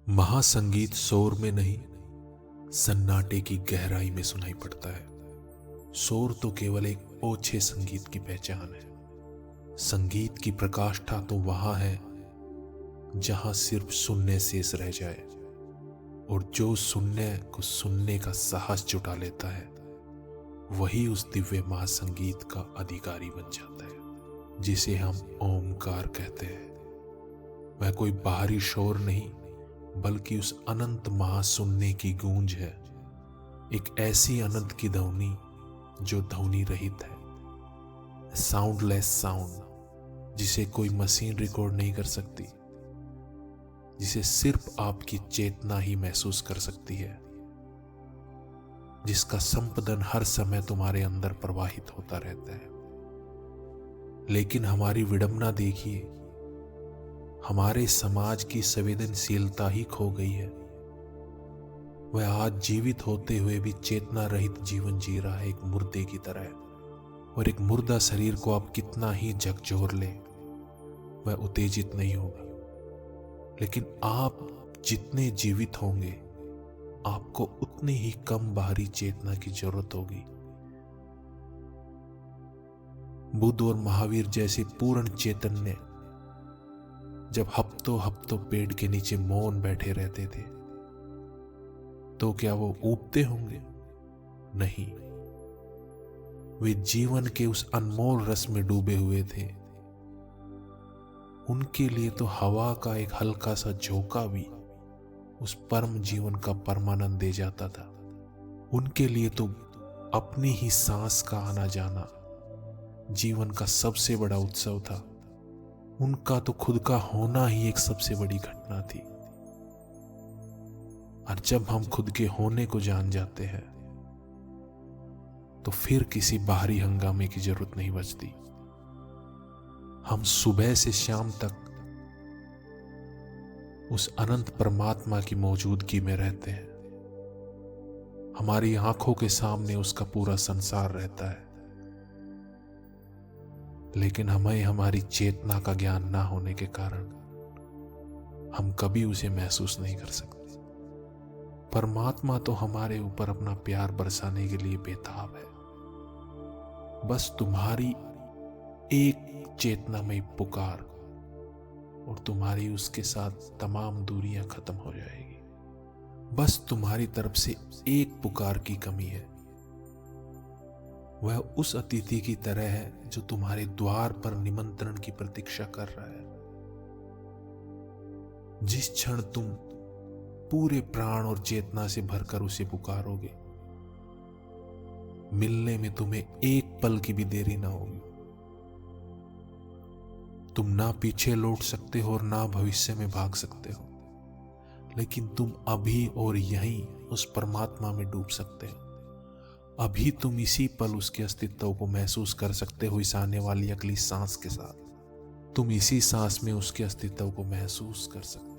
महासंगीत शोर में नहीं, सन्नाटे की गहराई में सुनाई पड़ता है। शोर तो केवल एक ओछे संगीत की पहचान है। संगीत की प्रकाष्ठा तो वहां है जहां सिर्फ शून्य शेष रह जाए, और जो शून्य को सुनने का साहस जुटा लेता है वही उस दिव्य महासंगीत का अधिकारी बन जाता है, जिसे हम ओमकार कहते हैं। वह कोई बाहरी शोर नहीं, बल्कि उस अनंत महाशून्य की गूंज है। एक ऐसी अनंत की ध्वनि जो ध्वनि रहित है, साउंडलेस साउंड, जिसे कोई मशीन रिकॉर्ड नहीं कर सकती, जिसे सिर्फ आपकी चेतना ही महसूस कर सकती है, जिसका संपदन हर समय तुम्हारे अंदर प्रवाहित होता रहता है। लेकिन हमारी विडंबना देखिए, हमारे समाज की संवेदनशीलता ही खो गई है। वह आज जीवित होते हुए भी चेतना रहित जीवन जी रहा है, एक मुर्दे की तरह। और एक मुर्दा शरीर को आप कितना ही झकझोर ले, वह उत्तेजित नहीं होगा। लेकिन आप जितने जीवित होंगे, आपको उतनी ही कम बाहरी चेतना की जरूरत होगी। बुद्ध और महावीर जैसे पूर्ण चैतन्य जब हफ्तों हफ्तों पेड़ के नीचे मौन बैठे रहते थे, तो क्या वो ऊबते होंगे? नहीं, वे जीवन के उस अनमोल रस में डूबे हुए थे। उनके लिए तो हवा का एक हल्का सा झोंका भी उस परम जीवन का परमानंद दे जाता था। उनके लिए तो अपनी ही सांस का आना जाना जीवन का सबसे बड़ा उत्सव था। उनका तो खुद का होना ही एक सबसे बड़ी घटना थी। और जब हम खुद के होने को जान जाते हैं, तो फिर किसी बाहरी हंगामे की जरूरत नहीं बचती। हम सुबह से शाम तक उस अनंत परमात्मा की मौजूदगी में रहते हैं। हमारी आंखों के सामने उसका पूरा संसार रहता है, लेकिन हमें हमारी चेतना का ज्ञान ना होने के कारण हम कभी उसे महसूस नहीं कर सकते। परमात्मा तो हमारे ऊपर अपना प्यार बरसाने के लिए बेताब है। बस तुम्हारी एक चेतनामय पुकार और तुम्हारी उसके साथ तमाम दूरियां खत्म हो जाएगी। बस तुम्हारी तरफ से एक पुकार की कमी है। वह उस अतिथि की तरह है जो तुम्हारे द्वार पर निमंत्रण की प्रतीक्षा कर रहा है। जिस क्षण तुम पूरे प्राण और चेतना से भरकर उसे पुकारोगे, मिलने में तुम्हें एक पल की भी देरी ना होगी। तुम ना पीछे लौट सकते हो और ना भविष्य में भाग सकते हो, लेकिन तुम अभी और यहीं उस परमात्मा में डूब सकते हो। अभी तुम इसी पल उसके अस्तित्व को महसूस कर सकते हो, इस आने वाली अगली सांस के साथ। तुम इसी सांस में उसके अस्तित्व को महसूस कर सकते हो।